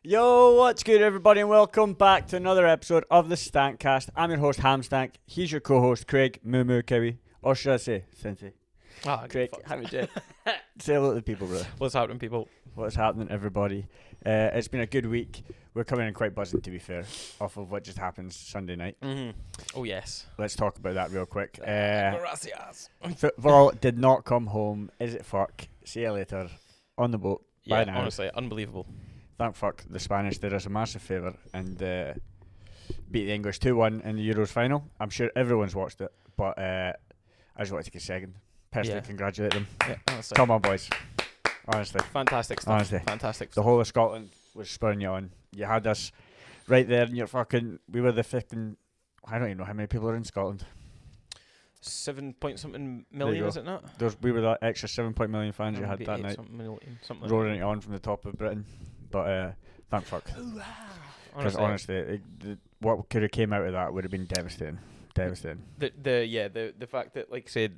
Yo, what's good, everybody, and welcome back to another episode of the TheStankCast. I'm your host, HamStank. He's your co-host, Craig Moo Cowie. Or should I say, Sensei? Craig, how are you? Say hello to the people, brother. What's happening, people? What's happening, everybody? It's been a good week. We're coming in quite buzzing, to be fair, off of what just happened Sunday night. Mm-hmm. Oh, yes. Let's talk about that real quick. Gracias. Football did not come home. Is it fuck? See you later. On the boat. Yeah, Bye now. honestly, unbelievable. Thank fuck the Spanish did us a massive favour and beat the English 2-1 in the Euros final. I'm sure everyone's watched it, but I just want to take a second. Personally, congratulate them. Yeah, honestly. Come on, boys. Honestly. Fantastic stuff. Honestly. Fantastic The stuff. whole of Scotland was spurring you on. You had us right there and you're fucking... We were the fucking... I don't even know how many people are in Scotland. 7 point something million, is it not? We were that extra 7 million fans you had that night. Something Roaring it on from the top of Britain. But thank fuck. Because honestly, what could have came out of that would have been devastating. Devastating. The fact that, like, say,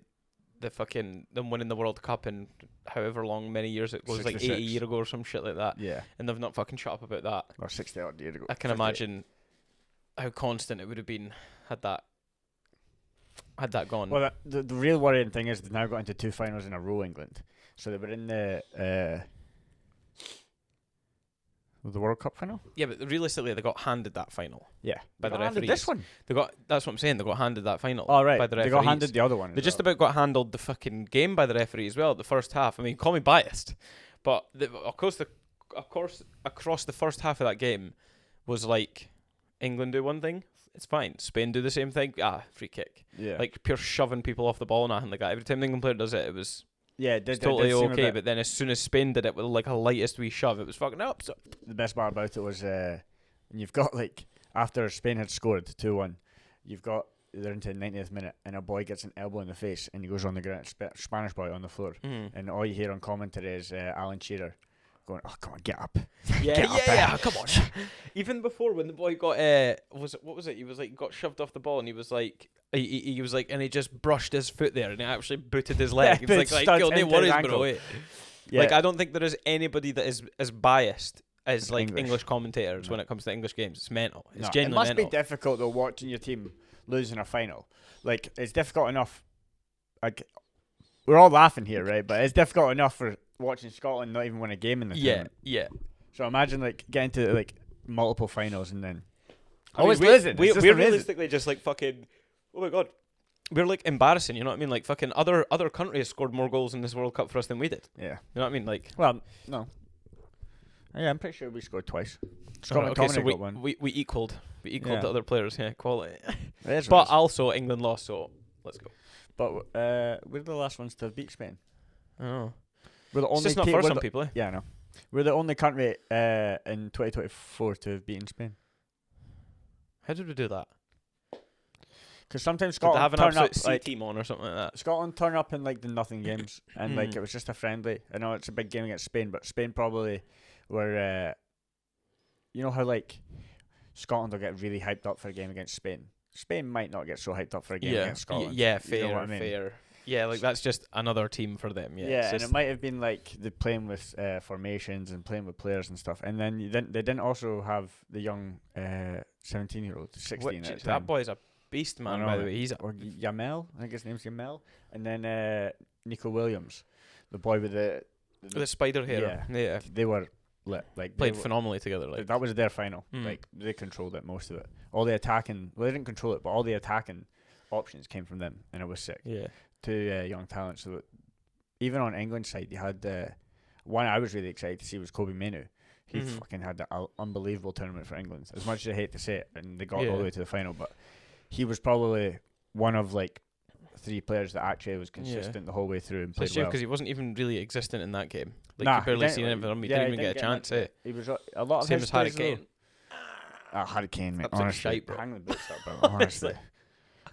them winning the World Cup in however long, many years it was, like 80 years ago or some shit like that. Yeah. And they've not fucking shut up about that. Or 60 odd years ago. I can imagine how constant it would have been had that gone. Well, the real worrying thing is they've now got into two finals in a row, England. So they were in the World Cup final? Yeah, but realistically, they got handed that final. Yeah. By the handed referees. this one? That's what I'm saying. They got handed that final. Oh, right. By the referees. They got handed the other one. They just about got handled the fucking game by the referee as well. The first half. I mean, call me biased, but across the first half of that game was like England do one thing, it's fine. Spain do the same thing. Free kick. Yeah. Like pure shoving people off the ball and nothing like that. Every time the England player does it, it was. Yeah, it's totally okay, but then as soon as Spain did it with like a lightest wee shove, it was fucking up. So. The best part about it was, and you've got like after Spain had scored 2-1, they're into the 90th minute, and a boy gets an elbow in the face, and he goes on the ground, Spanish boy on the floor, and all you hear on commentary is Alan Shearer going, "Oh, come on, get up, yeah, come on." Even before when the boy got what was it? He was like got shoved off the ball, and he was like. He was like, and he just brushed his foot there, and he actually booted his leg. He was like, no worries, bro. Yeah. Like, I don't think there is anybody that is as biased as like English commentators when it comes to English games. It's mental. It's genuinely mental. It must be difficult though watching your team lose in a final. Like, it's difficult enough. Like, we're all laughing here, right? But it's difficult enough for watching Scotland not even win a game in the tournament. Yeah. So imagine like getting to like multiple finals and then always losing. We're realistically just like fucking. Oh my god, we're like embarrassing. You know what I mean? Like fucking other countries scored more goals in this World Cup for us than we did. Yeah, you know what I mean? Like, well, no. Yeah, I'm pretty sure we scored twice. Okay, so we equaled to other players. Yeah, quality. But also England lost, so let's go. But we're the last ones to have beat Spain. Oh, we're the only. It's just not for some people. Yeah, I know. We're the only country in 2024 to have beaten Spain. How did we do that? Because sometimes Scotland have an turn up C like team on or something like that. Scotland turn up in like the nothing games, and like it was just a friendly. I know it's a big game against Spain, but Spain probably were. You know how like Scotland will get really hyped up for a game against Spain. Spain might not get so hyped up for a game against Scotland. Yeah, fair, you know what I mean? Fair. Yeah, like that's just another team for them. Yeah, and it might have been like the playing with formations and playing with players and stuff. And then they didn't also have the young 17-year-old, 16 at the time. That boy's a beast, man. By the way, or Yamel, I think his name's Yamel, and then Nico Williams, the boy with the spider hair. Yeah, they were lit. Like played phenomenally together. Like that was their final. Like they controlled it, most of it. All the attacking, well, they didn't control it, but all the attacking options came from them, and it was sick. Yeah, two young talents. So even on England's side, you had one I was really excited to see was Kobe Manu. He fucking had an unbelievable tournament for England. As much as I hate to say it, and they got all the way to the final, but he was probably one of like 3 players that actually was consistent the whole way through and played well. Because he wasn't even really existent in that game. Like you barely seen him. He didn't even get a chance. He was a lot of same as Harry Kane. Harry Kane, mate. That's honestly, shite, bro. hang the boots up, bro. Honestly,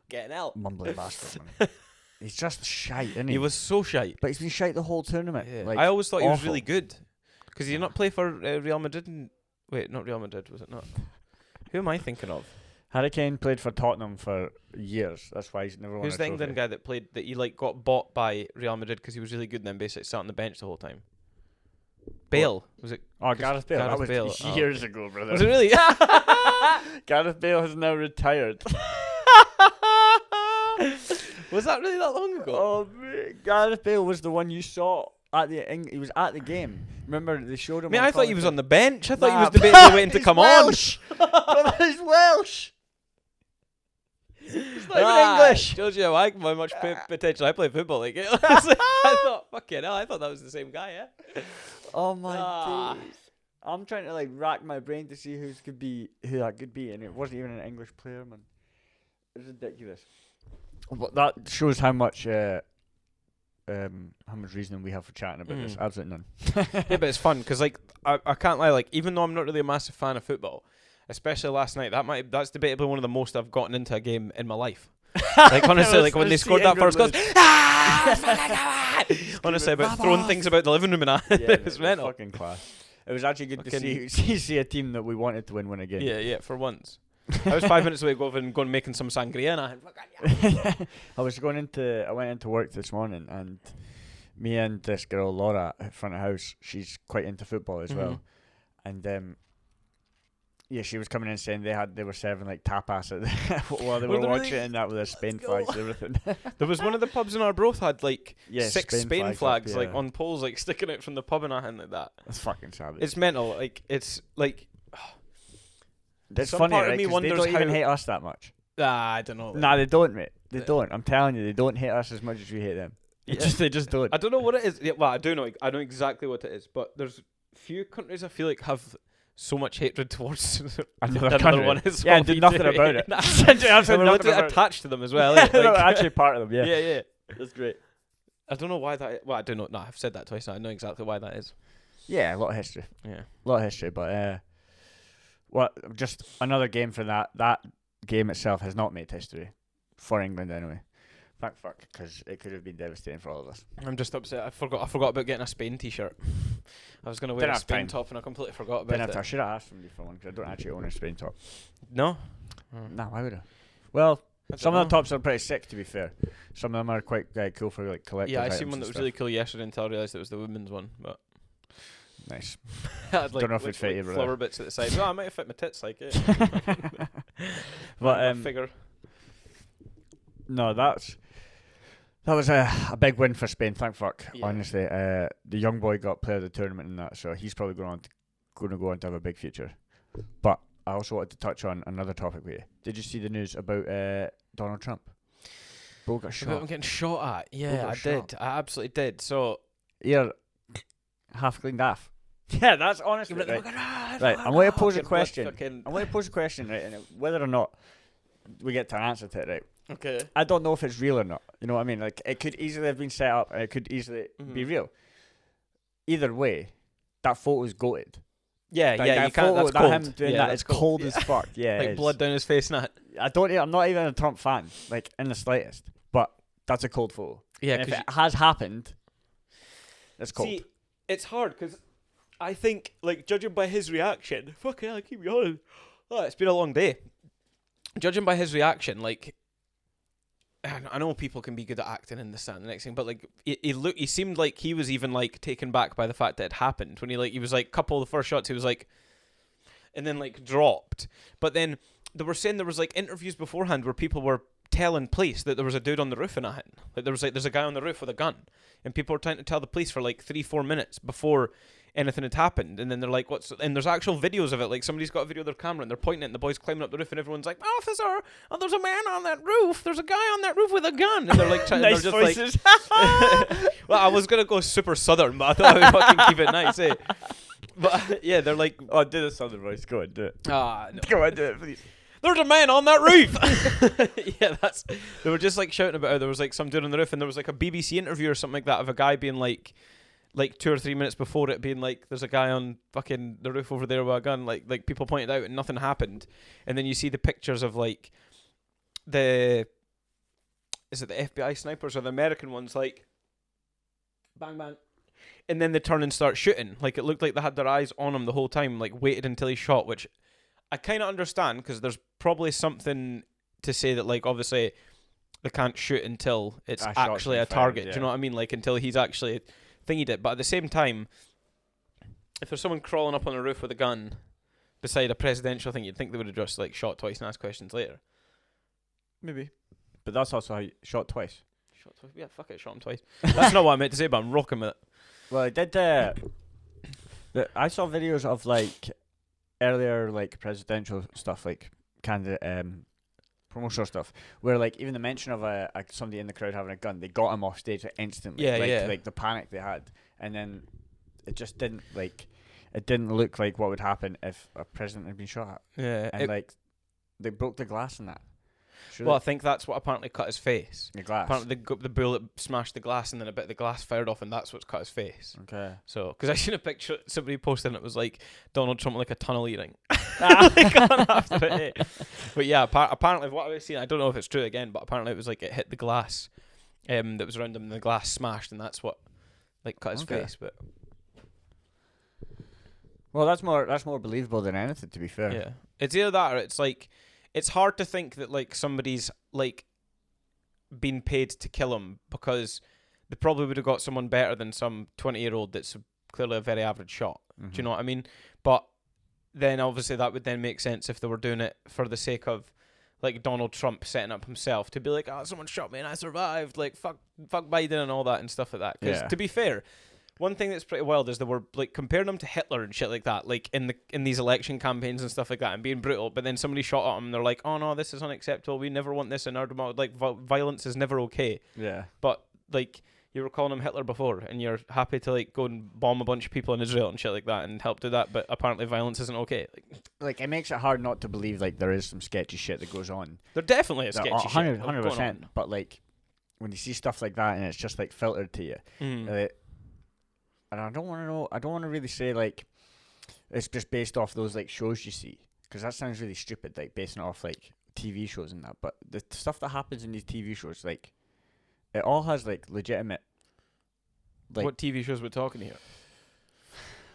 getting out, mumbling bastard, man. He's just shite, isn't he? He was so shite, but he's been shite the whole tournament. Yeah. Like, I always thought awful. He was really good. Because he did not play for Real Madrid. Wait, not Real Madrid, was it not? Who am I thinking of? Harry Kane played for Tottenham for years. That's why he's never won a trophy. Who's the England guy that played that he like got bought by Real Madrid because he was really good and then basically sat on the bench the whole time? Bale. Was it? Oh, Gareth Bale. Gareth That was Bale. years ago, brother. Was it really? Gareth Bale has now retired. Was that really that long ago? Oh, mate. Gareth Bale was the one you saw at he was at the game. Remember they showed him. Mate, on I thought he was on the bench. I thought he Nah, was debatably waiting to he's come Welsh. on. He's Welsh. He's not even English. Shows you how much potential I play football. Like, I thought, fucking hell, I thought that was the same guy. Yeah. Oh my days. I'm trying to like rack my brain to see who that could be, and it wasn't even an English player, man. It's ridiculous. But that shows how much reasoning we have for chatting about this. Absolutely none. Yeah, but it's fun because like I can't lie. Like even though I'm not really a massive fan of football, especially last night, that's debatably one of the most I've gotten into a game in my life. Like honestly, like when they scored that first goal, honestly, about throwing things about the living room and that. Yeah, it was mental. Fucking class. It was actually good to see a team that we wanted to win again. Yeah, for once. I was 5 minutes away going making some sangria and I went into work this morning, and me and this girl Laura at front of house, she's quite into football as well, and she was coming in saying they were serving like tapas while they were watching it, and that with their Spain flags and everything. There was one of the pubs in Arbroath had like 6 Spain flags up, like on poles like sticking out from the pub and everything like that. That's fucking savage. It's mental. Like it's like. It's Some funny, part of right? me 'Cause they wonders don't even how- hate us that much. I don't know. Nah, they don't, mate. They don't. I'm telling you, they don't hate us as much as we hate them. They just don't. I don't know what it is. Yeah, well, I do know. I know exactly what it is. But there's few countries I feel like have so much hatred towards Another one. Is and do nothing about it. We're literally attached to them as well. Yeah, they're actually part of them. Yeah. That's great. I don't know why that. Well, I don't know. No, I've said that twice. Now. I know exactly why that is. Yeah, a lot of history. Yeah, a lot of history. But just another game for that. That game itself has not made history for England anyway. Thank fuck, because it could have been devastating for all of us. I'm just upset. I forgot about getting a Spain t-shirt. I was gonna wear a Spain top and I completely forgot about it. I should have asked somebody for one because I don't actually own a Spain top. No. No, why would I? Well, some of the tops are pretty sick, to be fair. Some of them are quite cool for like collectors. Yeah, I seen one that was really cool yesterday until I realised it was the women's one. But nice. Don't know if it fit you, flower bits at the side. I might have fit my tits like it. But figure. No, that was a big win for Spain. Thank fuck. Yeah. Honestly, the young boy got player of the tournament in that, so he's probably going to go on to have a big future. But I also wanted to touch on another topic with you. Did you see the news about Donald Trump? Bo got shot. I'm getting shot at. Yeah, I did. I absolutely did. So ear half cleaned off. Yeah, that's honestly right. Right, I'm going to pose a question. I'm going to pose a question, right, and whether or not we get to answer to it, right? Okay. I don't know if it's real or not. You know what I mean? Like, it could easily have been set up, and it could easily be real. Either way, that photo's goated. Yeah, Like, yeah, you can't. That's cold. Him doing that, it's cold as fuck. Yeah, like blood down his face, and that. I'm not even a Trump fan, like in the slightest. But that's a cold photo. Yeah, and if it has happened, it's cold. See, it's hard because I think, like, judging by his reaction, fucking hell, keep yawning. Oh, it's been a long day. Judging by his reaction, like, I know people can be good at acting and this and the next thing, but like, he seemed like he was even like taken back by the fact that it happened when he was like, couple of the first shots, he was like, and then like dropped. But then they were saying there was like interviews beforehand where people were telling police that there was a dude on the roof and that. Like there's a guy on the roof with a gun, and people were trying to tell the police for like 3-4 minutes before anything had happened, and then they're like, and there's actual videos of it, like somebody's got a video of their camera and they're pointing it and the boys climbing up the roof and everyone's like, officer, oh, there's a man on that roof, there's a guy on that roof with a gun, and they're like trying, nice they're just voices. Like well, I was gonna go super southern, but I thought I would fucking keep it nice, eh? But yeah, they're like, oh, do the southern voice, go on, do it. No. Go on, do it, please. There's a man on that roof. Yeah, they were just like shouting about how there was like some dude on the roof, and there was like a BBC interview or something like that of a guy being like 2 or 3 minutes before it being like, there's a guy on fucking the roof over there with a gun, like people pointed out and nothing happened. And then you see the pictures of like is it the FBI snipers or the American ones, like bang bang, and then they turn and start shooting. Like it looked like they had their eyes on him the whole time, like waited until he shot, which I kind of understand, because there's probably something to say that, like, obviously they can't shoot until it's actually a target. Yeah. Do you know what I mean? Like, until he's actually thingied it. But at the same time, if there's someone crawling up on a roof with a gun beside a presidential thing, you'd think they would have just like shot twice and asked questions later. Maybe. But that's also how you shot twice. Shot twice? Yeah, fuck it, shot him twice. That's not what I meant to say, but I'm rocking with it. Well, I did. I saw videos of like earlier like presidential stuff, like candidate promotional stuff, where like even the mention of somebody in the crowd having a gun, they got him off stage like, instantly. Yeah, Like the panic they had, and then it just didn't look like what would happen if a president had been shot at. Yeah, and like they broke the glass in that. Well, I think that's what apparently cut his face. The glass. Apparently the bullet smashed the glass and then a bit of the glass fired off and that's what's cut his face. Okay. So, because I seen a picture somebody posted and it was like Donald Trump with like a tunnel earring. Like, gone after it, eh? But yeah, apparently what I was seeing, I don't know if it's true again, but apparently it was like it hit the glass that was around him and the glass smashed and that's what like cut his face. But well, that's more believable than anything, to be fair. yeah, it's either that or it's like, it's hard to think that like somebody's like been paid to kill him because they probably would have got someone better than some 20-year-old that's clearly a very average shot. Mm-hmm. Do you know what I mean? But then obviously that would then make sense if they were doing it for the sake of like Donald Trump setting up himself to be like, oh, someone shot me and I survived. Like fuck Biden and all that and stuff like that. Because to be fair, one thing that's pretty wild is they were like comparing him to Hitler and shit like that, like in these election campaigns and stuff like that, and being brutal. But then somebody shot at him, and they're like, "Oh no, this is unacceptable. We never want this in our democracy. Like violence is never okay." Yeah. But like you were calling him Hitler before, and you're happy to like go and bomb a bunch of people in Israel and shit like that, and help do that. But apparently violence isn't okay. Like it makes it hard not to believe like there is some sketchy shit that goes on. There definitely is sketchy 100%. But like when you see stuff like that and it's just like filtered to you. And I don't want to really say like it's just based off those like shows you see, because that sounds really stupid, like basing it off like TV shows and that. But the stuff that happens in these TV shows, like it all has like legitimate. Like, what TV shows we're talking here?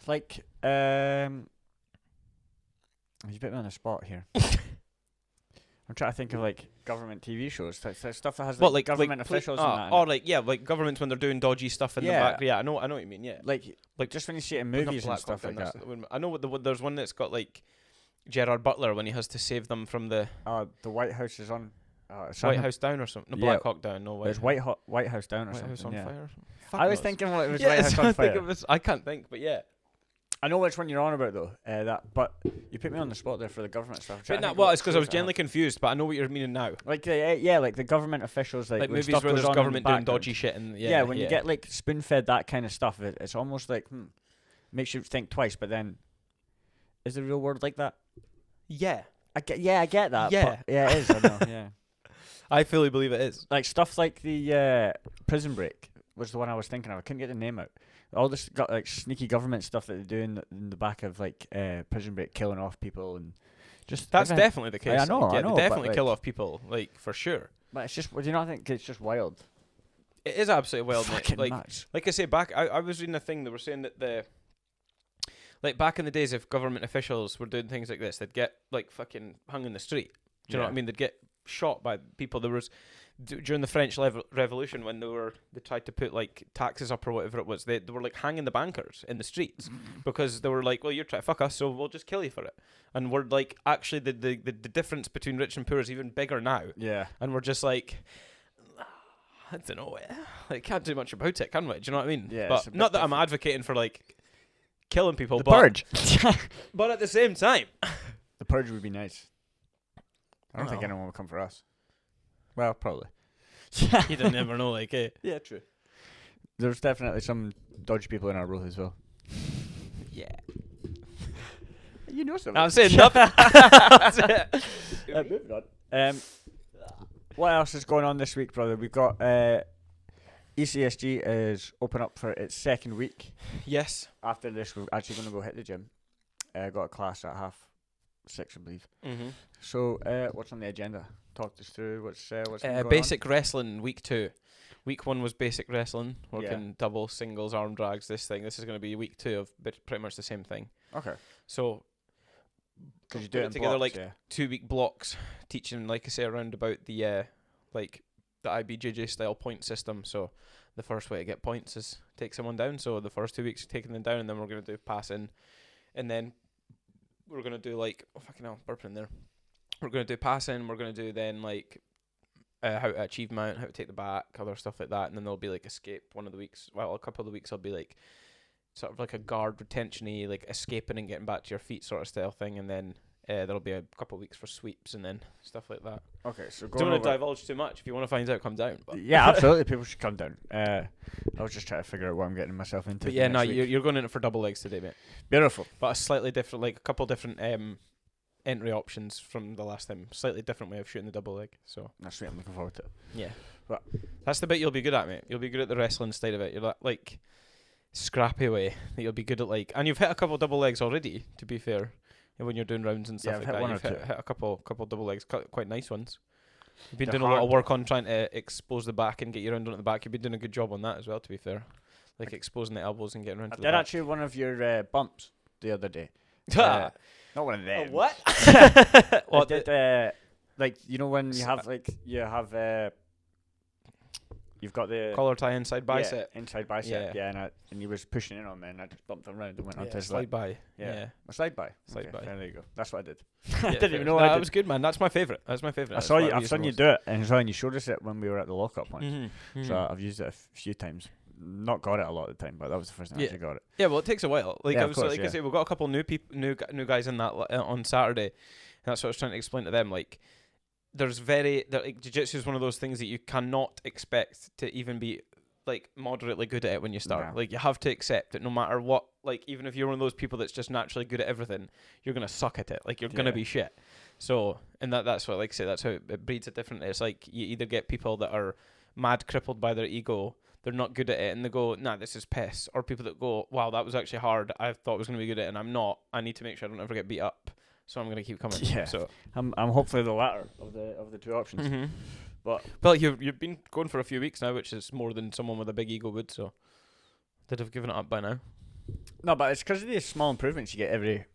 Like you put me on the spot here. I'm trying to think of like government TV shows, stuff that has like government officials and that. Oh, like like governments when they're doing dodgy stuff in the back. Yeah, I know what you mean. Yeah, like just when you see it in movies and stuff like that. I know there's one that's got like Gerard Butler when he has to save them from the White House is on. White House Down or something. No, Black Hawk Down. No, there's White House Down or White something. House on Fire. I was thinking it was White House on Fire. I can't think, but yeah. I know which one you're on about though. But you put me on the spot there for the government stuff. It's because I was genuinely confused, but I know what you're meaning now. Like like the government officials, like movies where there's government doing dodgy shit, and when you get like spoon fed that kind of stuff, it's almost like makes you think twice. But then, is the real world like that? Yeah, I get that. Yeah, but it is. I know. Yeah, I fully believe it is. Like stuff like the Prison Break was the one I was thinking of. I couldn't get the name out. All this like sneaky government stuff that they do in the back of like Prison Break, killing off people and just that's definitely the case. I know, they definitely like, kill off people, like for sure. But it's just, do you not think it's just wild? It is absolutely wild, mate. Like I say, I was reading a thing that were saying that like back in the days, if government officials were doing things like this, they'd get like fucking hung in the street. Do you know what I mean? They'd get shot by people. There was during the French Revolution when they tried to put like taxes up or whatever it was. They were like hanging the bankers in the streets because they were like, well, you're trying to fuck us, so we'll just kill you for it. And we're like, actually, the difference between rich and poor is even bigger now. Yeah. And we're just like, I don't know, like can't do much about it, can we? Do you know what I mean? Yeah. But not that I'm advocating for like killing people. The Purge. But at the same time, the Purge would be nice. I don't think anyone would come for us. Well, probably. You don't never know, like, eh? Yeah, true. There's definitely some dodgy people in our row as well. Yeah. You know something. I'm saying nothing. Moving on. What else is going on this week, brother? We've got ECSG is open up for its second week. Yes. After this, we're actually going to go hit the gym. Got a class at 6:30, I believe. Mm-hmm. So, what's on the agenda? Talk us through what's going basic on? wrestling week 2. Week 1 was basic wrestling, working double, singles, arm drags. This is going to be week 2 of pretty much the same thing. Okay. So, because you do it together blocks, 2-week blocks, teaching, like I say, around about the the IBJJ style point system. So the first way to get points is take someone down. So the first 2 weeks taking them down, and then we're going to do passing, and then we're going to do like, oh fucking hell, burping there. We're going to do passing. We're going to do then like how to achieve mount, how to take the back, other stuff like that, and then there'll be like escape one of the weeks. Well, a couple of the weeks will be like sort of like a guard retention-y, like escaping and getting back to your feet sort of style thing, and then there'll be a couple of weeks for sweeps and then stuff like that. Okay, so don't want to divulge too much. If you want to find out, come down. But yeah, absolutely, people should come down. I was just trying to figure out what I'm getting myself into. But yeah, no, you're going in it for double legs today, mate. Beautiful. But a slightly different, like a couple different entry options from the last time. Slightly different way of shooting the double leg. So that's sweet. I'm looking forward to it. Yeah, but that's the bit you'll be good at, mate. You'll be good at the wrestling side of it. You're like scrappy way that you'll be good at, like, and you've hit a couple double legs already. To be fair, when you're doing rounds and stuff like that, you've hit a couple double legs, quite nice ones. You've been doing a lot of work on trying to expose the back and get you around onto the back. You've been doing a good job on that as well, to be fair. Like exposing the elbows and getting around to the back. I did actually one of your bumps the other day. Not one of them. What? What? I did, like, you know when you have, like, you've got the collar tie inside bicep. Yeah, inside bicep, and he was pushing in on me, and I just bumped him around and went onto his slide by. Yeah. A slide by. Slide by. There you go. That's what I did. I didn't even know that was good, man. That's my favourite. I've seen you do it, and you showed us it when we were at the lockup once. So I've used it a few times. Not got it a lot of the time, but that was the first time I actually got it. Yeah, well, it takes a while. Like I say, we've got a couple new guys in that on Saturday, and that's what I was trying to explain to them. Like, like jiu-jitsu is one of those things that you cannot expect to even be like moderately good at it when you start. No. Like, you have to accept it no matter what. Like, even if you're one of those people that's just naturally good at everything, you're gonna suck at it. Like, you're gonna be shit. So, and that's what, like I say, that's how it breeds a different. It's like you either get people that are mad crippled by their ego, they're not good at it, and they go, nah, this is piss. Or people that go, wow, that was actually hard. I thought I was gonna be good at it, and I'm not. I need to make sure I don't ever get beat up. So I'm gonna keep coming. Yeah. So I'm hopefully the latter of the two options. Mm-hmm. But well, you've been going for a few weeks now, which is more than someone with a big ego would. So they'd have given it up by now. No, but it's because of these small improvements you get every.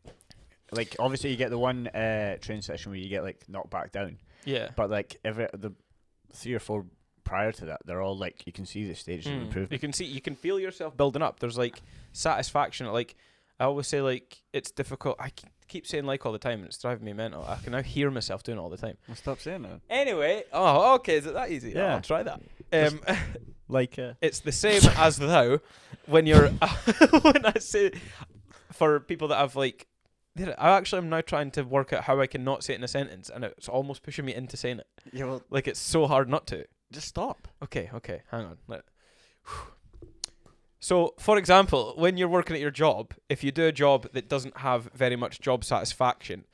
Like, obviously you get the one training session where you get like knocked back down. Yeah. But like the 3 or 4 prior to that, they're all like, you can see the stages of improvement. You can feel yourself building up. There's like satisfaction. Like, I always say, like, it's difficult. I keep saying like all the time, and it's driving me mental. I can now hear myself doing it all the time. Well, stop saying that. Anyway, okay, is it that easy? Yeah. I'll try that. It's the same as thou when you're when I say, for people that have like, I actually am now trying to work out how I can not say it in a sentence, and it's almost pushing me into saying it. Yeah, well, like, it's so hard not to. Just stop. Okay, hang on. So, for example, when you're working at your job, if you do a job that doesn't have very much job satisfaction,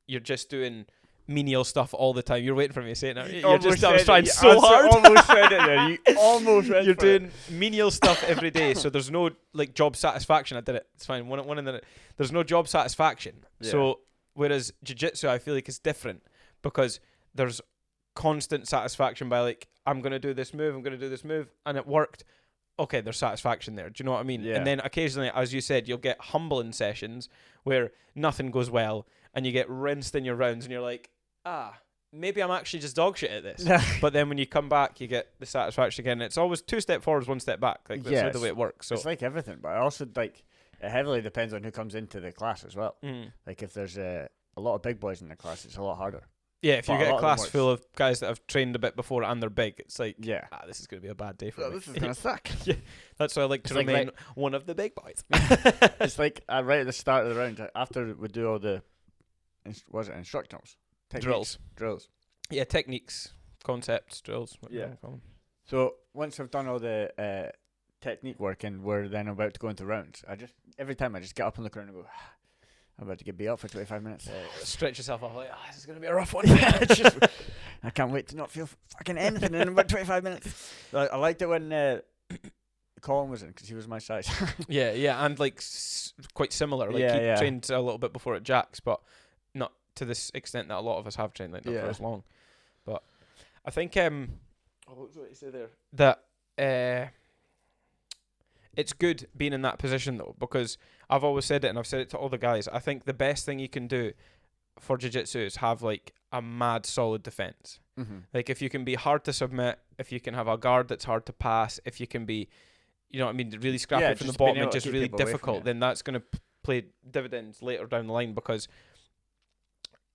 you're just doing menial stuff all the time. You're waiting for me to say it now. I was trying so hard. Almost said it there. You almost went. You're doing menial stuff every day, so there's no like job satisfaction. I did it. It's fine. One in the. There's no job satisfaction. Yeah. So whereas jiu-jitsu, I feel like is different because there's constant satisfaction by like, I'm gonna do this move, and it worked. Okay, there's satisfaction there. Do you know what I mean? Yeah. And then occasionally, as you said, you'll get humbling sessions where nothing goes well and you get rinsed in your rounds and you're like, maybe I'm actually just dog shit at this. But then when you come back, you get the satisfaction again. It's always 2 steps forward, 1 step back. Like, that's the way it works. So it's like everything, but also like it heavily depends on who comes into the class as well. Like, if there's a lot of big boys in the class, it's a lot harder. Yeah, if you get a class full of guys that have trained a bit before and they're big, it's like, this is going to be a bad day for me. This is going to suck. Yeah, that's why I like to remain one of the big boys. It's like right at the start of the round, after we do all the, instructionals? Drills. Yeah, techniques, concepts, drills. Yeah. So once I've done all the technique work and we're then about to go into rounds, every time I just get up and look around and go, I'm about to get beat up for 25 minutes. Stretch yourself off like, this is going to be a rough one. I can't wait to not feel fucking anything in about 25 minutes. I liked it when Colin was in, because he was my size. yeah, and like quite similar. Like, he trained a little bit before at Jack's, but not to this extent that a lot of us have trained, like, not for as long. But I think, what was it you say there? That it's good being in that position, though, because I've always said it, and I've said it to all the guys. I think the best thing you can do for jiu-jitsu is have like a mad solid defense. Like, if you can be hard to submit, if you can have a guard that's hard to pass, if you can be you know what I mean, really scrappy from the bottom and just really difficult, then then that's going to play dividends later down the line, because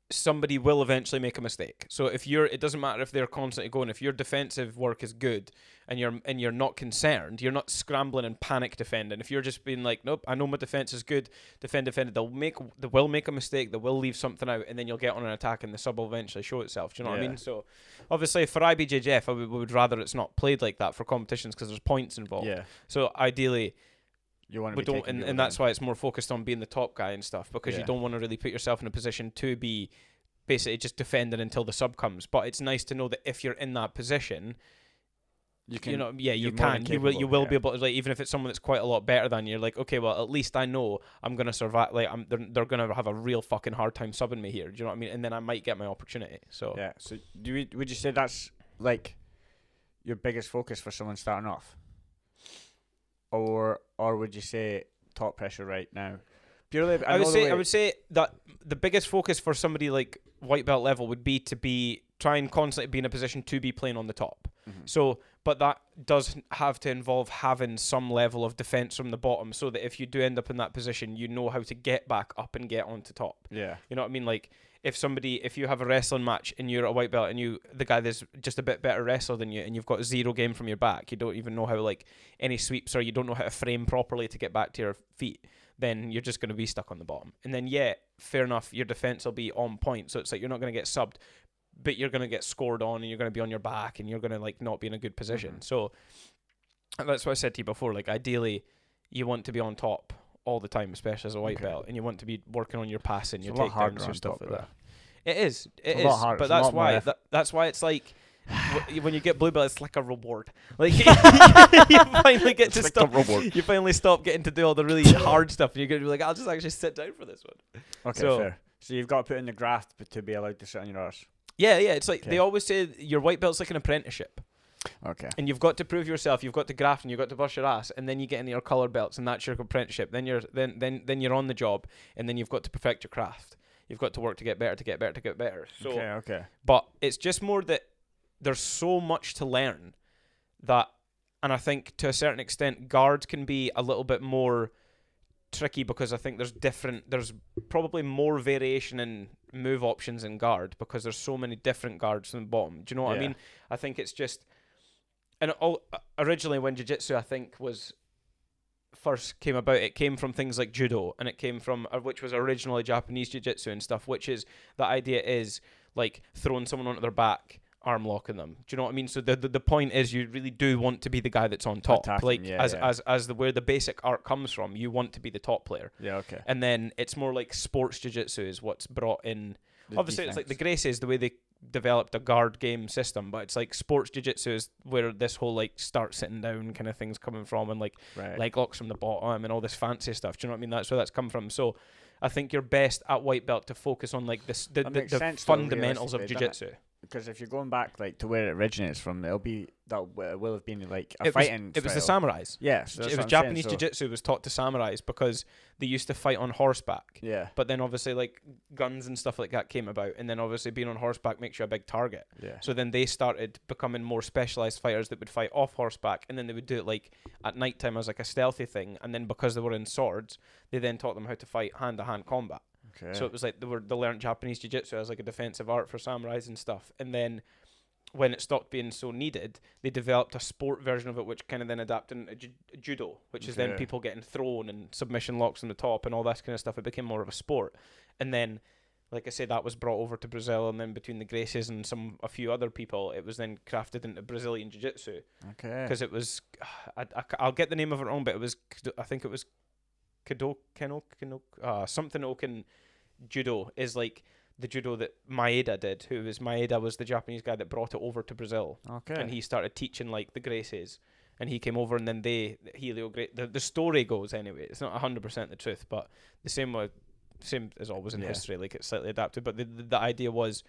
somebody will eventually make a mistake. So it doesn't matter if they're constantly going, if your defensive work is good and you're not concerned, you're not scrambling and panic defending. If you're just being like, nope, I know my defense is good, defend, they will make a mistake, they will leave something out, and then you'll get on an attack and the sub will eventually show itself. Do you know what I mean? So obviously for IBJJF, we would rather it's not played like that for competitions, because there's points involved. Yeah. So ideally, and that's why it's more focused on being the top guy and stuff, because you don't want to really put yourself in a position to be basically just defending until the sub comes. But it's nice to know that if you're in that position, you will be able to, like, even if it's someone that's quite a lot better than you, you're like, okay, well, at least I know I'm gonna survive. Like, they're gonna have a real fucking hard time subbing me here. Do you know what I mean? And then I might get my opportunity. So yeah. So would you say that's like your biggest focus for someone starting off? Or would you say top pressure right now? Purely, I would say that the biggest focus for somebody like white belt level would be to try and constantly be in a position to be playing on the top. Mm-hmm. So, but that does have to involve having some level of defense from the bottom, so that if you do end up in that position, you know how to get back up and get onto top. Yeah, you know what I mean? Like, if you have a wrestling match and you're a white belt and the guy that's just a bit better wrestler than you, and you've got zero game from your back, you don't even know how, like, any sweeps, or you don't know how to frame properly to get back to your feet, then you're just going to be stuck on the bottom. And then, fair enough, your defense will be on point, so it's like you're not going to get subbed, but you're going to get scored on, and you're going to be on your back, and you're going to, like, not be in a good position. Mm-hmm. So that's what I said to you before. Like, ideally, you want to be on top all the time, especially as a white belt, and you want to be working on your passing, your takedowns, and stuff like that. It is, but that's why it's like when you get blue belt, it's like a reward. Like you finally get to stop. You finally stop getting to do all the really hard stuff, and you're gonna be like, I'll just actually sit down for this one. Okay, fair. So you've got to put in the graft to be allowed to sit on your arse. Yeah. It's like they always say your white belt's like an apprenticeship. Okay. And you've got to prove yourself. You've got to graft, and you've got to bust your ass, and then you get into your colored belts, and that's your apprenticeship. Then you're on the job, and then you've got to perfect your craft. You've got to work to get better. So, okay. But it's just more that there's so much to learn that, and I think to a certain extent, guard can be a little bit more tricky, because I think there's probably more variation in move options in guard, because there's so many different guards from the bottom. Do you know what I mean? I think it's just, and originally when jiu-jitsu, I think, first came about, it came from things like judo, and it came from, which was originally Japanese jiu-jitsu and stuff, which is, the idea is like throwing someone onto their back, arm locking them. Do you know what I mean? So the point is, you really do want to be the guy that's on top. Attacking, where the basic art comes from, you want to be the top player. Yeah, okay. And then it's more like sports jiu-jitsu is what's brought in. Obviously, defense. It's like the Gracies, the way they developed a guard game system, but it's like sports jiu-jitsu is where this whole like start sitting down kind of thing's coming from, and like leg locks from the bottom and all this fancy stuff. Do you know what I mean? That's where that's come from. So I think you're best at white belt to focus on like the fundamentals of jiu-jitsu. Because if you're going back like to where it originates from, it will have been like a fighting. It was the samurais. Yeah, so it was Japanese jiu-jitsu was taught to samurais because they used to fight on horseback. Yeah. But then obviously like guns and stuff like that came about, and then obviously being on horseback makes you a big target. Yeah. So then they started becoming more specialized fighters that would fight off horseback, and then they would do it like at nighttime as like a stealthy thing, and then because they were in swords, they then taught them how to fight hand-to-hand combat. Okay. So it was like they learned Japanese jiu-jitsu as like a defensive art for samurais and stuff. And then when it stopped being so needed, they developed a sport version of it, which kind of then adapted into judo, which is then people getting thrown and submission locks on the top and all that kind of stuff. It became more of a sport. And then, like I said, that was brought over to Brazil, and then between the Gracies and a few other people, it was then crafted into Brazilian jiu-jitsu. Okay. Because it was, I'll get the name of it wrong, but I think it was something Oken judo is like the judo that Maeda did. Maeda was the Japanese guy that brought it over to Brazil. Okay. And he started teaching like the Gracies, and he came over, and then the story goes anyway. It's not 100% the truth, but the same as always in history, like it's slightly adapted. But the idea was,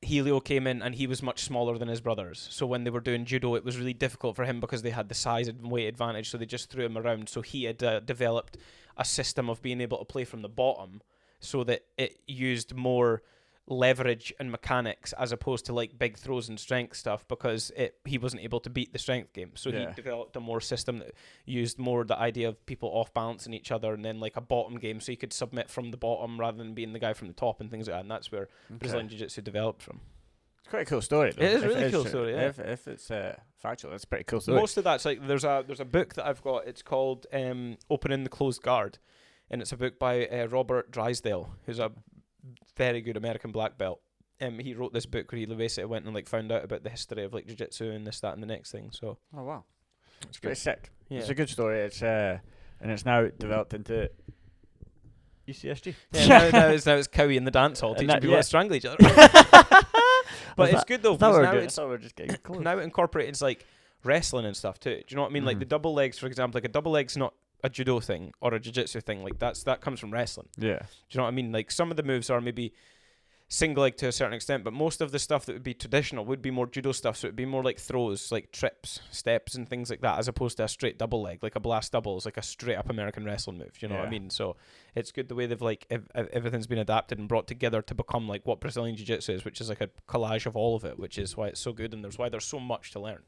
Helio came in and he was much smaller than his brothers, so when they were doing judo it was really difficult for him because they had the size and weight advantage, so they just threw him around. So he had developed a system of being able to play from the bottom, so that it used more leverage and mechanics as opposed to like big throws and strength stuff, because he wasn't able to beat the strength game. So he developed a more system that used more the idea of people off balancing each other, and then like a bottom game, so you could submit from the bottom rather than being the guy from the top and things like that. And that's where Brazilian Jiu-Jitsu developed from. It's quite a cool story, though. It is a really cool story, yeah. If it's factual, it's a pretty cool story. Most of that's like, there's a book that I've got, it's called Opening the Closed Guard, and it's a book by Robert Drysdale, who's a very good American black belt. He wrote this book where he basically went and like found out about the history of like jiu-jitsu and this, that, and the next thing. So oh wow, it's pretty sick. Yeah. It's a good story. It's and it's now developed into UCSG. Yeah, now it's Cowie in the dance hall teaching people how to strangle each other. But it's good though, because now we're just getting close. Now it incorporates like wrestling and stuff too. Do you know what I mean? Like the double legs, for example. Like a double leg's not a judo thing or a jiu-jitsu thing. Like that comes from wrestling. Yeah. Do you know what I mean? Like some of the moves are maybe single leg to a certain extent, but most of the stuff that would be traditional would be more judo stuff. So it'd be more like throws, like trips, steps, and things like that, as opposed to a straight double leg. Like a blast double is like a straight up American wrestling move. You know what I mean? So it's good the way they've like everything's been adapted and brought together to become like what Brazilian Jiu-Jitsu is, which is like a collage of all of it, which is why it's so good, and why there's so much to learn.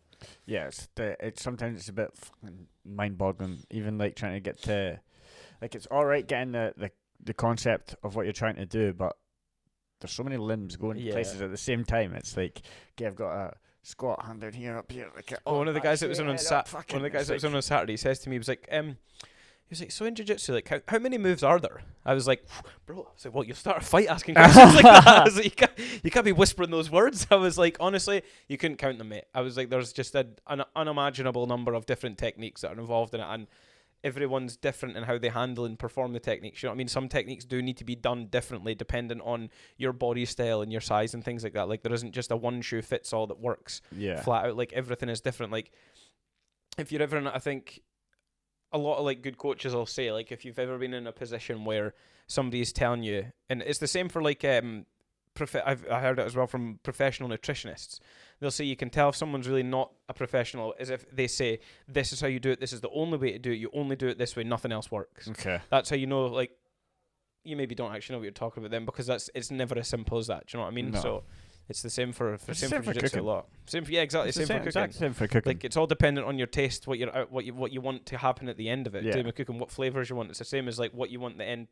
Yeah, it's sometimes it's a bit fucking mind-boggling, even like trying to get to, like, it's all right getting the concept of what you're trying to do, but there's so many limbs going places at the same time. It's like, okay, I've got a squat hand down here, up here. Like, one of the guys that was on Saturday says to me, he was like, so in jiu-jitsu, like, how many moves are there? I was like, bro, I was like, well, you'll start a fight asking questions like that. I was like, you can't be whispering those words. I was like, honestly, you couldn't count them, mate. I was like, there's just an unimaginable number of different techniques that are involved in it, and everyone's different in how they handle and perform the techniques. You know what I mean? Some techniques do need to be done differently depending on your body style and your size and things like that. Like, there isn't just a one shoe fits all that works flat out. Like, everything is different. Like, if you're ever in, I think a lot of like good coaches will say, like, if you've ever been in a position where somebody's telling you, and it's the same for like I heard it as well from professional nutritionists. They'll say you can tell if someone's really not a professional is if they say, this is how you do it, this is the only way to do it, you only do it this way, nothing else works. Okay. That's how you know, like, you maybe don't actually know what you're talking about then, because it's never as simple as that. Do you know what I mean? No. So it's the same for jiu-jitsu a lot. Same for cooking. Same for cooking. Like, it's all dependent on your taste, what you want to happen at the end of it. Yeah. Doing cooking, what flavors you want. It's the same as like what you want the end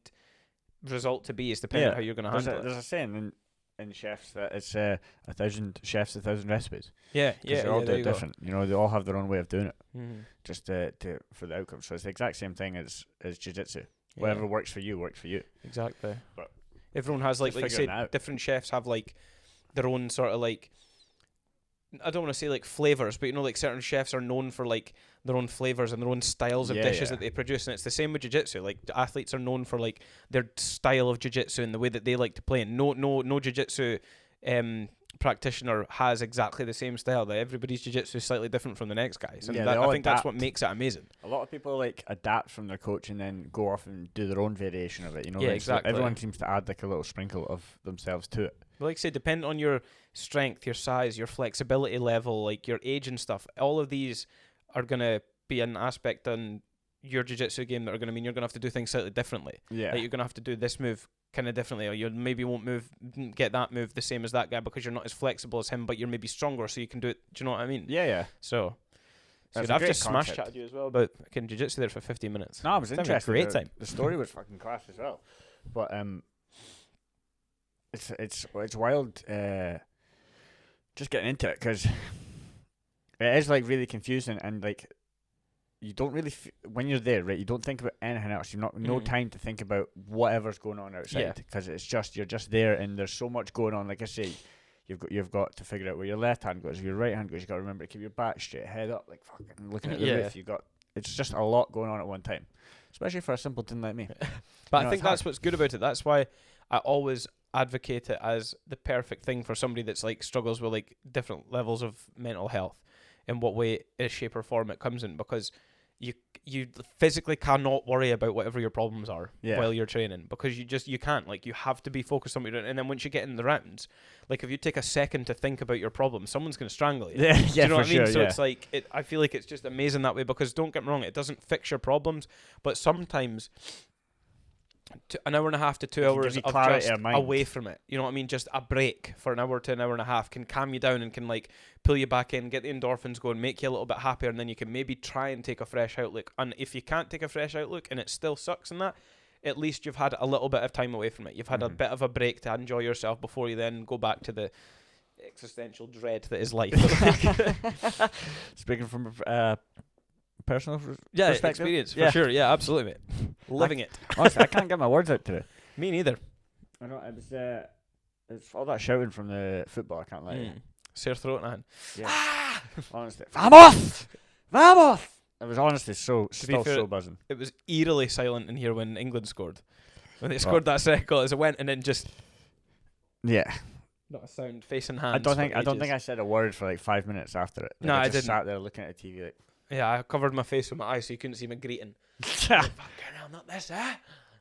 result to be is dependent on how you're going to handle it. There's a saying in chefs that it's 1,000 chefs, 1,000 recipes. Yeah. They all do it different. You know, they all have their own way of doing it, just for the outcome. So it's the exact same thing as jiu-jitsu. Whatever works for you, works for you. Exactly. But everyone has like you say, different chefs have like their own sort of like, I don't want to say like flavors, but you know, like certain chefs are known for like their own flavors and their own styles of dishes that they produce, and it's the same with jiu-jitsu. Like, the athletes are known for like their style of jiu-jitsu and the way that they like to play. And no jiu-jitsu practitioner has exactly the same style. That everybody's jiu-jitsu is slightly different from the next guy's, and I think that's what makes it amazing. A lot of people like adapt from their coach and then go off and do their own variation of it. You know, yeah, exactly. Everyone seems to add like a little sprinkle of themselves to it. Like I say, depending on your strength, your size, your flexibility level, like your age and stuff, all of these are going to be an aspect on your jiu-jitsu game that are going to mean you're going to have to do things slightly differently. Yeah. Like, you're going to have to do this move kind of differently, or you maybe won't get that move the same as that guy because you're not as flexible as him, but you're maybe stronger, so you can do it. Do you know what I mean? Yeah. So I've just smash chatted you as well about jiu-jitsu there for 15 minutes. No, it was interesting. Great time. The story was fucking class as well. But it's wild just getting into it, because it is like really confusing, and like you don't really when you're there, right, you don't think about anything else. You've no time to think about whatever's going on outside, because it's just you're just there, and there's so much going on. Like I say, you've got to figure out where your left hand goes, where your right hand goes. You've got to remember to keep your back straight, head up, like fucking looking at the roof. It's just a lot going on at one time, especially for a simpleton like me. But I think that's what's good about it. That's why I always advocate it as the perfect thing for somebody that's like struggles with like different levels of mental health, in what way, shape or form it comes in, because you physically cannot worry about whatever your problems are while you're training, because you can't. Like, you have to be focused on what you're doing. And then once you get in the rounds, like, if you take a second to think about your problem, someone's going to strangle you. Do you know what I mean? So it's like, I feel like it's just amazing that way, because don't get me wrong, it doesn't fix your problems, but sometimes an hour and a half to 2 It can give hours you of clarity just of mind. away from it. You know what I mean? Just a break for an hour to an hour and a half can calm you down and can like pull you back in, get the endorphins going, make you a little bit happier, and then you can maybe try and take a fresh outlook. And if you can't take a fresh outlook and it still sucks in that, at least you've had a little bit of time away from it. You've had a bit of a break to enjoy yourself before you then go back to the existential dread that is life. Speaking from personal perspective, experience for sure. Yeah, absolutely, mate. Living it. Honestly, I can't get my words out today. Me neither. I know it was. It's all that shouting from the football. I can't lie. Sore throat, man. Yeah. Honestly, vamos, vamos. It was honestly so buzzing. It was eerily silent in here when England scored. When they scored that second goal, as it went, and then just not a sound, face in hands. I don't think I said a word for like 5 minutes after it. Like, no, I just didn't. Sat there looking at the TV like. Yeah, I covered my face with my eyes so you couldn't see me greeting. Fucking hell, not this, eh?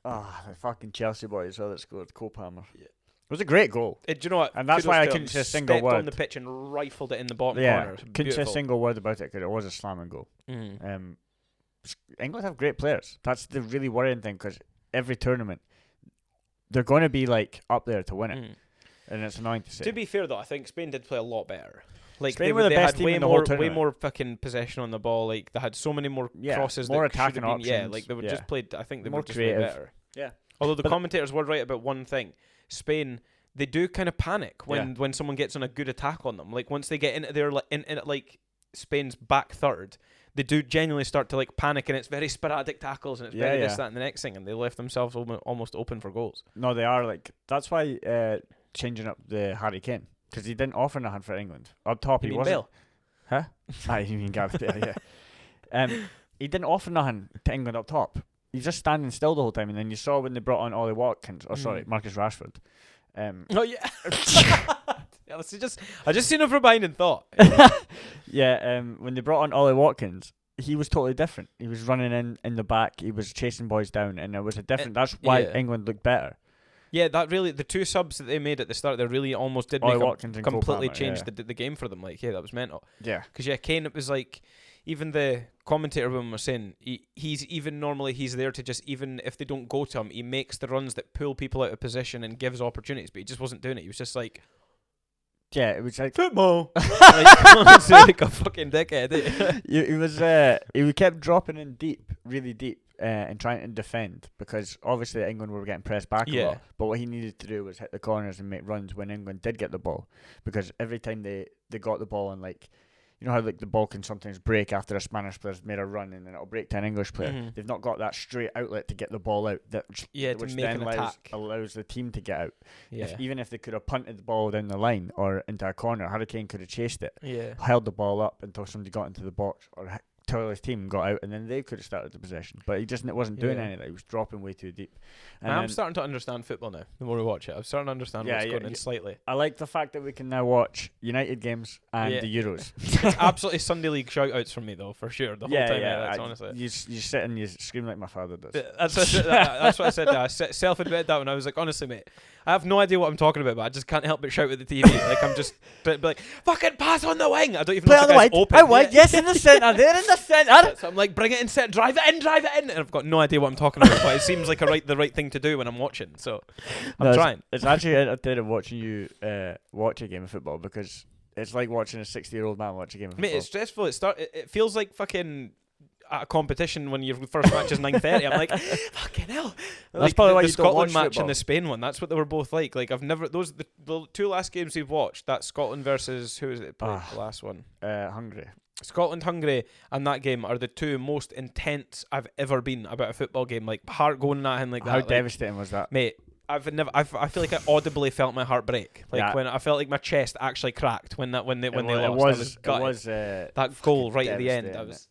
Oh, the fucking Chelsea boys that scored. Cole Palmer. Yeah. It was a great goal. Do you know what? And that's why I couldn't say a single word. On the pitch and rifled it in the bottom corner. Couldn't say a single word about it because it was a slamming goal. England have great players. That's the really worrying thing because every tournament they're going to be like up there to win it, and it's annoying to say. To be fair though, I think Spain did play a lot better. Like Spain were the best had team way in the whole more, tournament. way more fucking possession on the ball. Like they had so many more crosses, more that attacking been, options. Yeah, like they were just played. I think they more were just creative. way better. Yeah. Although the commentators were right about one thing: Spain, they do kind of panic when someone gets on a good attack on them. Like once they get into their in like Spain's back third, they do genuinely start to like panic, and it's very sporadic tackles, and it's very this, that, and the next thing, and they left themselves almost open for goals. No, they are like that's why changing up the Harry Kane because he didn't offer nothing for England up top. You he mean wasn't. Bale? Huh? You mean Gareth Bale? Yeah. He didn't offer nothing to England up top. He's just standing still the whole time, and then you saw when they brought on Ollie Watkins. Marcus Rashford. Oh yeah. I just seen him from behind and thought. When they brought on Ollie Watkins, he was totally different. He was running in the back. He was chasing boys down, and it was a different. That's why England looked better. Yeah, that really the two subs that they made at the start, they really almost did completely change the game for them. Like, that was mental. Yeah, because Kane, it was like even the commentator woman was saying he's there to just, even if they don't go to him, he makes the runs that pull people out of position and gives opportunities, but he just wasn't doing it. He was just like. Yeah, it was like football. Like a fucking dickhead. He kept dropping in deep, really deep, and trying to defend because obviously England were getting pressed back a lot. But what he needed to do was hit the corners and make runs when England did get the ball, because every time they got the ball and like. You know how like the ball can sometimes break after a Spanish player's made a run and then it'll break to an English player. Mm-hmm. They've not got that straight outlet to get the ball out. Which then allows the team to get out. Yeah. Even if they could have punted the ball down the line or into a corner, Harry Kane could have chased it. Yeah. Held the ball up until somebody got into the box or till his team got out, and then they could have started the possession. But he just wasn't doing anything. He was dropping way too deep. And I'm starting to understand football now. The more we watch it, I'm starting to understand what's going in slightly. I like the fact that we can now watch United games and the Euros. It's absolutely Sunday League shout-outs from me, though, for sure. The whole time. That's honestly. You sit and you scream like my father does. That's what I said. I self-admitted that when I was like, honestly, mate, I have no idea what I'm talking about, but I just can't help but shout at the TV. Like, I'm just like, fucking pass on the wing. I don't even know if the guy's open. Yes, in the centre. They're in the centre. So I'm like, bring it in, set, drive it in. And I've got no idea what I'm talking about, but it seems like the right thing to do when I'm watching. So I'm trying. It's actually entertaining watching you watch a game of football, because it's like watching a 60-year-old man watch a game of football. Mate, it's stressful. It feels like fucking a competition when your first match is 9:30. I'm like, fucking hell. That's probably why you don't watch Scotland match football. And the Spain one. That's what they were both like. Like, I've never the two last games we've watched. That Scotland versus who is it? The last one. Hungary. Scotland-Hungary and that game are the two most intense I've ever been about a football game. Like, heart going at him like that. How devastating was that, mate? I feel like I audibly felt my heart break. Like when I felt like my chest actually cracked when they lost. It was that goal right at the end. I was.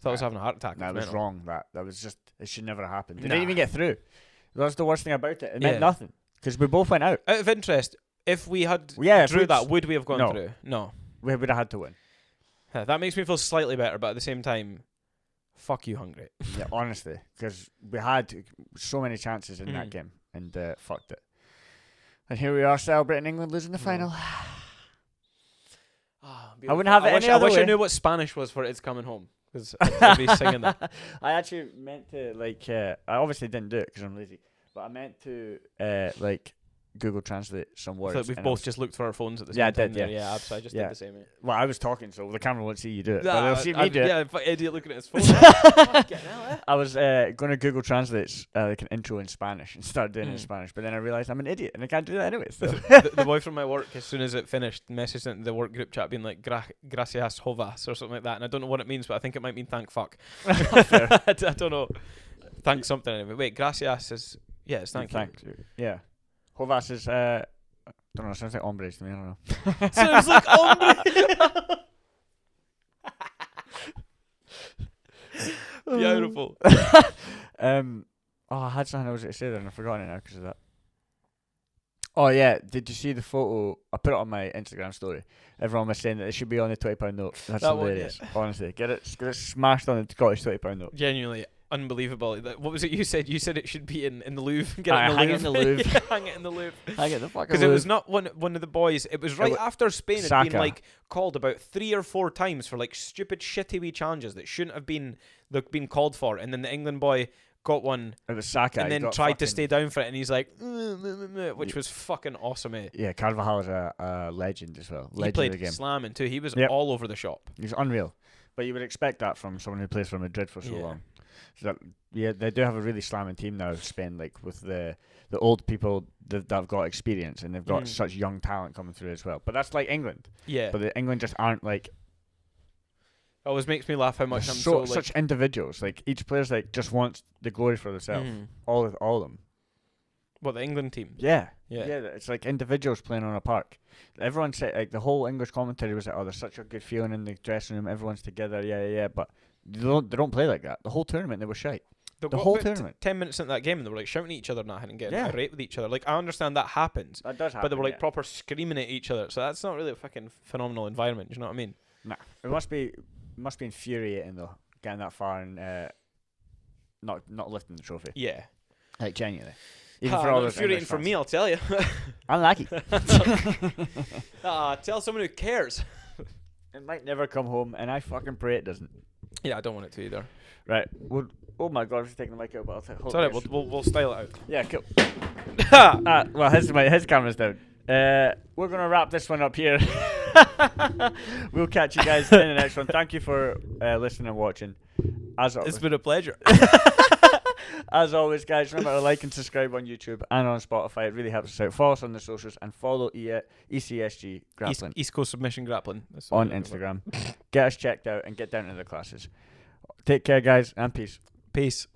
Thought I was having a heart attack. That was wrong. That was just. It should never have happened. They didn't even get through. That's the worst thing about it. It meant nothing because we both went out. Out of interest, if we had drew that, would we have gone through? No. We would have had to win. That makes me feel slightly better, but at the same time, fuck you, Hungary. Yeah, honestly, because we had so many chances in that game and fucked it. And here we are celebrating England losing the final. I wouldn't have it any other way. I wish I knew what Spanish was for it's coming home. because I'd be singing that. I actually meant to I obviously didn't do it because I'm lazy, but I meant to Google Translate some words. So we've both just looked through our phones at the same I time. did, Yeah, so I just did the same. Well, I was talking, so the camera won't see you do it, but they'll see me do it. Yeah, idiot looking at his phone. Fucking hell, eh? I was going to Google Translate like an intro in Spanish and start doing it in Spanish, but then I realised I'm an idiot and I can't do that anyway. So. the boy from my work, as soon as it finished, messaged into the work group chat being like, gracias hovas or something like that, and I don't know what it means, but I think it might mean thank fuck. I don't know. Thank something anyway. Wait, gracias is... Yeah, it's thank you. Yeah. Hovas is... I don't know, it sounds like hombres to me, I don't know. Sounds like hombre. Beautiful. I had something I was going to say there and I've forgotten it now because of that. Oh yeah, did you see the photo? I put it on my Instagram story. Everyone was saying that it should be on the £20 note. That's that hilarious. Honestly, get it smashed on the Scottish £20 note. Genuinely unbelievable. What was it you said? You said it should be in the Louvre. Get it hang it in the Louvre. Hang it in the Louvre. Hang it in the fucking Louvre. Because it was not one of the boys. It was right after Spain had been like called about 3 or 4 times for like stupid shitty wee challenges that shouldn't have been called for, and then the England boy got one. It was Saka, and then tried to stay down for it, and he's like, which was fucking awesome, eh? Yeah, Carvajal is a legend as well. Legend he played of the game. slamming too. He was all over the shop. He's unreal, but you would expect that from someone who plays for Madrid for so long. So they do have a really slamming team now. Spain, like with the old people that have got experience, and they've got such young talent coming through as well. But that's like England. Yeah. But the England just aren't like. It always makes me laugh how much I'm such individuals. Like each player's like just wants the glory for themselves. All of them. What, the England team? Yeah. It's like individuals playing on a park. Everyone said like the whole English commentary was like, "Oh, there's such a good feeling in the dressing room. Everyone's together." Yeah. But they don't play like that. The whole tournament they were shite. The whole tournament. 10 minutes into that game and they were like shouting at each other and getting irate with each other. Like I understand that happens. That does happen. But they were like proper screaming at each other. So that's not really a fucking phenomenal environment. Do you know what I mean? Nah. It must be infuriating though, getting that far and not lifting the trophy. Yeah. Like genuinely. Even for all those infuriating for me, I'll tell you. Unlucky. Tell someone who cares. It might never come home, and I fucking pray it doesn't. Yeah, I don't want it to either. Right. Oh my god, I'm taking the mic out, but I'll take. It's alright, we'll style it out. Yeah, cool. Well, his camera's down. We're gonna wrap this one up here. We'll catch you guys in the next one. Thank you for listening and watching. It's been a pleasure. As always, guys, remember to like and subscribe on YouTube and on Spotify. It really helps us out. Follow us on the socials and follow ECSG Grappling. East Coast Submission Grappling. On Instagram. Get us checked out and get down to the classes. Take care, guys, and peace. Peace.